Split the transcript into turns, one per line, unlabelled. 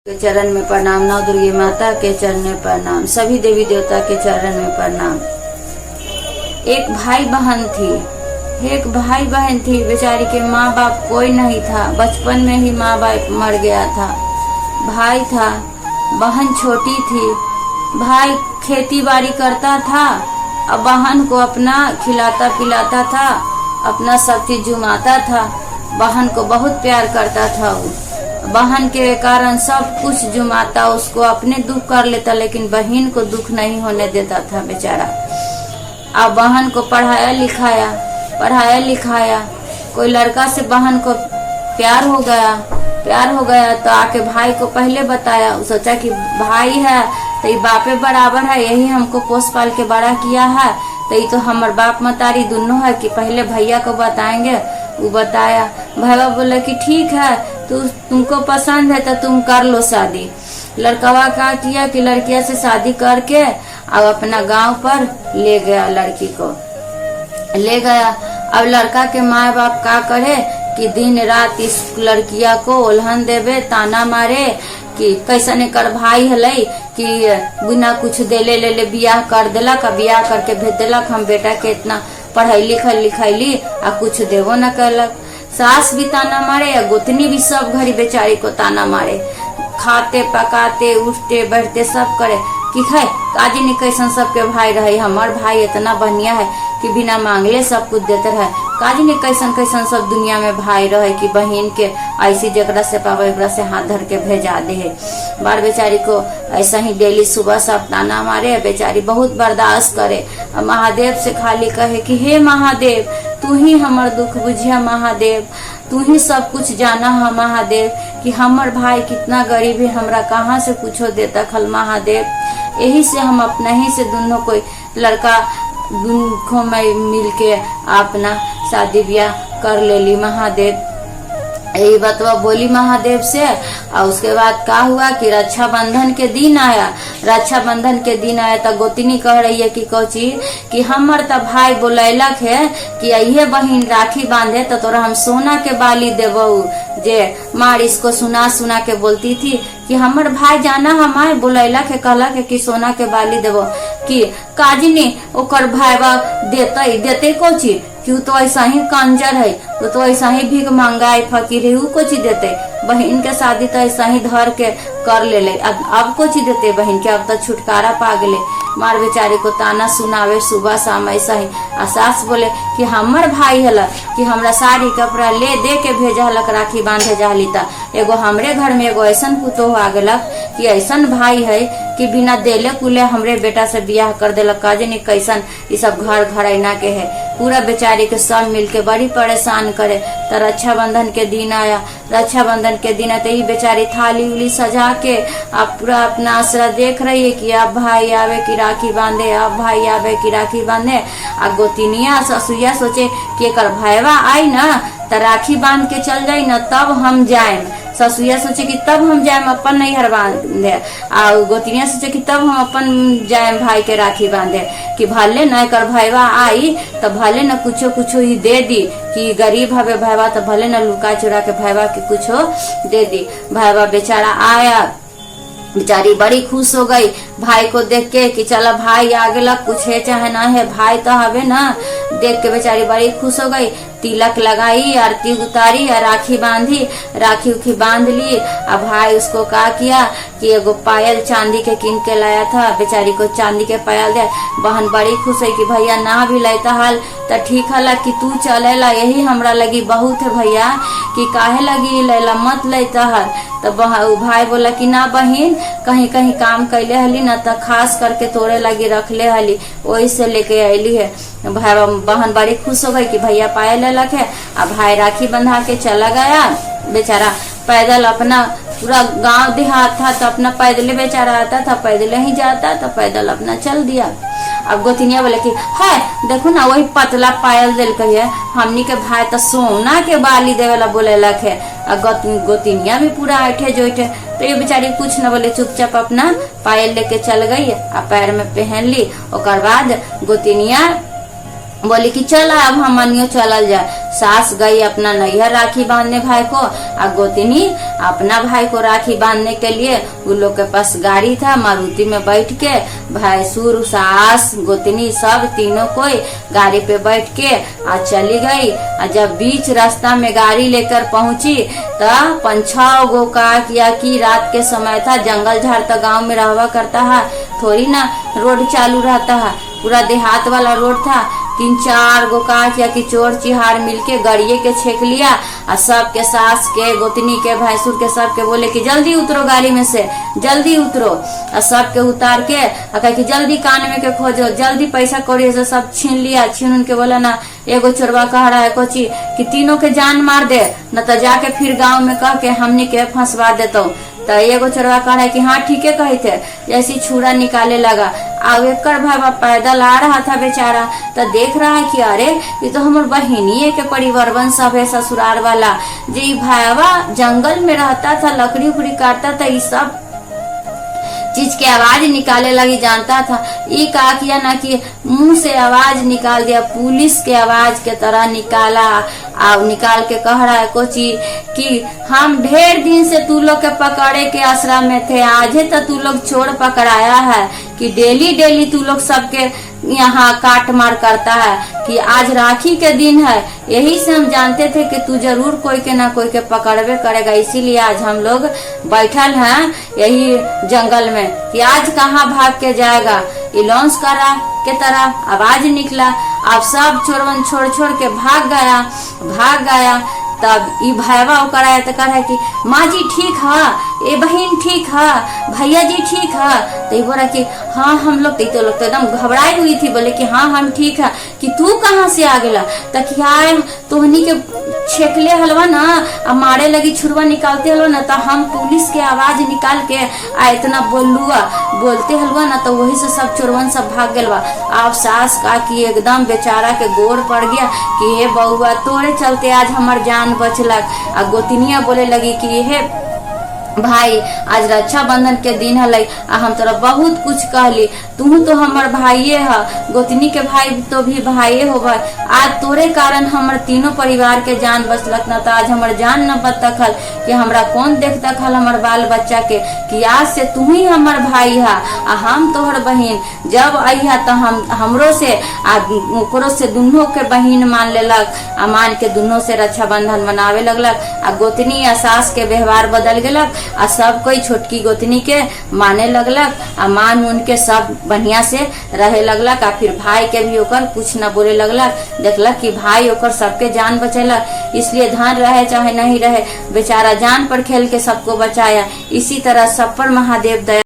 के चरण में प्रणाम, नौ दुर्गे माता के चरण में प्रणाम, सभी देवी देवता के चरण में प्रणाम। एक भाई बहन थी, बेचारी के माँ बाप कोई नहीं था, बचपन में ही माँ बाप मर गया था। भाई था, बहन छोटी थी। भाई खेती बाड़ी करता था और बहन को अपना खिलाता पिलाता था, अपना सब चीज जुमाता था। बहन को बहुत प्यार करता था वो। बहन के कारण सब कुछ जुमाता, उसको अपने दुख कर लेता, लेकिन बहन को दुख नहीं होने देता था बेचारा। अब बहन को पढ़ाया लिखाया। कोई लड़का से बहन को प्यार हो गया तो आके भाई को पहले बताया। सोचा कि भाई है तो ये बापे बराबर है, यही हमको पोस पाल के बड़ा किया है, तो ये तो हमारे बाप मतारी दोनों है, कि पहले भैया को बताएंगे। वो बताया। भैया बोला कि ठीक है, तुमको पसंद है तो तुम कर लो शादी। लड़कवा क्या किया कि लड़किया से शादी करके अब अपना गांव पर ले गया, लड़की को ले गया। अब लड़का के माँ बाप क्या करे कि दिन रात इस लड़किया को उल्हन देवे, ताना मारे कि कैसन कर भाई हलई कि बिना कुछ देले ले बियाह कर देलक, बियाह करके भेज देलक। हम बेटा के इतना पढ़ाई लिखाई आ कुछ देवो न करलक। सास भी ताना मारे या गोतनी भी सब घड़ी बेचारी को ताना मारे। खाते पकाते उठते बैठते सब करे कि है काजी नहीं कैसन सबके भाई रहे। हमार भाई इतना बढ़िया है कि बिना मांगले सब कुछ देते रहे। काजी ने कैसन सब दुनिया में भाई रहे कि बहन के ऐसी जगह से पावे एकरा से हाथ धर के भेजा दे है। बार बेचारी को ऐसा ही डेली सुबह सब ताना मारे, बेचारी बहुत बर्दाश्त करे। महादेव से खाली कहे कि हे महादेव, तू ही हमर दुख बुझिया महादेव, तू ही सब कुछ जाना है महादेव, कि हमर भाई कितना गरीब है, हमरा कहाँ से कुछो देता खल महादेव। यही से हम अपना ही से दोनों कोई लड़का दुखों में मिल के अपना शादी ब्याह कर ले ली महादेव। यही बतवा बोली महादेव से। और उसके बाद क्या हुआ कि रक्षाबंधन के दिन आया तो गोतिनी कह रही है कि कोची कि हमर तो भाई बोलैलक है कि यही बहन राखी बांधे तो तोरा हम सोना के बाली देवो। जे मार इसको सुना के बोलती थी कि हमर भाई जाना हमारे बोलैलक है, कहलक है कि सोना के बाली देवो, कि काजिनी ओकर भाईवा देते कोची कि तो ऐसा ही कंजर है, तो ऐसा ही भीख मंगाई फकीर है, को चीज देते। बहन के शादी तो ऐसा ही धर के कर ले। अब को चीज देते बहन के, अब तो छुटकारा पा गए। मार बेचारी को ताना सुनावे सुबह शाम ऐसा ही। सास बोले कि हमर भाई हल कि हमरा साड़ी कपड़ा ले दे के भेजा हलक, राखी बांधे जाली। एगो हमरे घर में एगो ऐसा पुतोह आ गलक कि ऐसा भाई है कि बिना देले कुले हमरे बेटा से बियाह कर देलक। काजे नहीं कैसन ये सब घर ऐना के है। पूरा बेचारी के सब मिलके बड़ी परेशान करे। तो रक्षाबंधन के दिन आया। रक्षाबंधन के दिन तो ये बेचारी थाली उली सजा के अब पूरा अपना आसरा देख रही है कि अब भाई आवे की राखी बांधे, अब भाई आवे की राखी बांधे। आ गोतिनिया ससुरिया सोचे कि एक भाईवा आई ना तो राखी बांध के चल जाई ना, तब हम जाए। ससुरिया सोचे कि तब हम जाए अपन नैहर बांधे, आ गोतिनिया सोचे कि तब हम अपन जाए भाई के राखी बांधे, कि भले न कर भाईवा आई तो भले न कुछो ही दे दी, कि गरीब हवे भाईवा तो भले न लुका चुरा के भाईवा के कुछो दे दी। भाईवा बेचारा आया, बेचारी बड़ी खुश हो गई भाई को देख के कि चला भाई आ गया, कुछ है चाहे ना है भाई तो हवे ना। देख के बेचारी बड़ी खुश हो गई। तिलक लगाई, आरती उतारी और राखी बांधी, राखी उखी बांध ली। अब भाई उसको क्या किया कि एगो पायल चांदी के किन के लाया था, बेचारी को चांदी के पायल दे। बहन बड़ी खुश है कि भैया ना भी लेता हाल तो ठीक हला कि तू चलेला, यही हमरा लगी बहुत है भैया, कि काहे लगी लेला मत लेता हल। तो भाई बोला कि ना बहन, कहीं कहीं काम कैले हली ना तो खास करके तोरे लगी रख ले हली, वही से लेके अली है। बहन बड़ी खुश हो गई कि भैया पायल लेलक है। अब भाई राखी बंधा के चला गया। बेचारा पैदल अपना पूरा गांव देहात था तो अपना पैदल बेचारा आता था, पैदल ही जाता तो पैदल अपना चल दिया। अब गोतिनिया बोले कि है देखो ना वही पतला पायल दिल है, हमनी के भाई तो सोना के बाली देवेला बोलेलक है। गोतिनिया भी पूरा ऐठे जोठे। तो ये बेचारी कुछ न बोले, चुपचाप अपना पायल लेके चल गई आ पैर में पहन ली। और बाद गोतिनिया बोली कि चल अब हमनियो चलल जाए। सास गई अपना नैहर राखी बांधने भाई को, और गोतनी अपना भाई को राखी बांधने के लिए उन लोग के पास गाड़ी था, मारुति में बैठ के भैंसुर सास गोतनी सब तीनों कोई गाड़ी पे बैठ के आज चली गई। और जब बीच रास्ता में गाड़ी लेकर पहुंची तो 5-6 गो का किया कि रात के समय था, जंगल झाड़ तो गाँव में रहवा करता है, थोड़ी ना रोड चालू रहता है, पूरा देहात वाला रोड था। 3-4 गो काट या कि चोर चिहार मिलके गड़िए के छेक लिया, और सबके सास के गोतनी के भैंसुर के सबके बोले कि जल्दी उतरो गाड़ी में से, जल्दी उतरो। और सबके उतार के कहे कि जल्दी कान में के खोजो, जल्दी पैसा कौड़ी से सब छीन लिया। छीन उनके बोला ना, एगो चोरवा कह रहा है कोची कि तीनों के जान मार दे, न तो जाके फिर गाँव में कह के हमने के फंसवा देता हूँ। तो एगो चोरवा कह रहा है कि हाँ ठीक है कही थे, जैसी छुरा निकाले लगा। अब एक भाई पैदल आ रहा था बेचारा, तो देख रहा है कि अरे ये तो हमार बहिनी के परिवारवन सब है ससुराल वाला, जी भाईवा जंगल में रहता था, लकड़ी उकड़ी काटता था, ये सब चीज के आवाज निकाले लगी, जानता था। ये कहा किया ना कि मुंह से आवाज निकाल दिया, पुलिस के आवाज के तरह निकाला। और निकाल के कह रहा है कोची कि हम ढेर दिन से तू लोग के पकड़े के आश्रम में थे, आज ही तो तू लोग चोर पकड़ाया है कि डेली डेली तू लोग सबके यहाँ काट मार करता है, कि आज राखी के दिन है, यही से हम जानते थे कि तू जरूर कोई के ना कोई के पकड़वे करेगा, इसीलिए आज हम लोग बैठल हैं यही जंगल में कि आज कहाँ भाग के जाएगा। ये लॉन्च करा के तरह आवाज निकला, अब सब चोरवन छोड़ छोड़ के भाग गया। तब ई भाईवा ओकर आया तो कह रहा है कि माँ जी ठीक है, ए बहन ठीक है, भैया जी ठीक है। तो बोला कि हाँ हम लोग तो लोग तो एकदम घबराई हुई थी, बोले कि हाँ हम ठीक है। कि तू कहाँ से आ गया? तो क्या तोहनी के छेकले हलवा ना, अब मारे लगी छुरवा निकालते हलवा ना, तो हम पुलिस के आवाज निकाल के इतना बोलते हलवा ना, तो वही से सब चोरवन सब भाग गलवा। अब सास का कि एकदम बेचारा के गोड़ पड़ गया कि हे बउआ तोरे चलते आज हमार जान बचलक। आ गोतिनिया बोले लगी कि हे भाई आज रक्षाबंधन के दिन है, हम तोरा बहुत कुछ कहली, तू तो हमार भाईये है, गोतनी के भाई तो भी भाईये हो भाई। आज तोरे कारण हमार तीनों परिवार के जान बचलक ना, तो आज हमार जान न बतखल कि हमरा कौन देखता खल हमार बाल बच्चा के, कि आज से तू ही हमार भाई है आ हम तोहर बहन। जब अइहा तो हमरो से ओकरो से दुनों के बहन मान लेलक, आ मान के दुनों से रक्षाबंधन मनावे लगलक। आ गोतनी आ सास के व्यवहार बदल गेलक, आ सब कोई छोटकी गोतनी के माने लगलक, आ मान उनके सब बढ़िया से रहे लगलक। आ फिर भाई के भी ओकर कुछ न बोले लगलक, देखलक कि भाई ओकर सबके जान बचेलक। इसलिए धन रहे चाहे नहीं रहे, बेचारा जान पर खेल के सबको बचाया। इसी तरह सब पर महादेव दया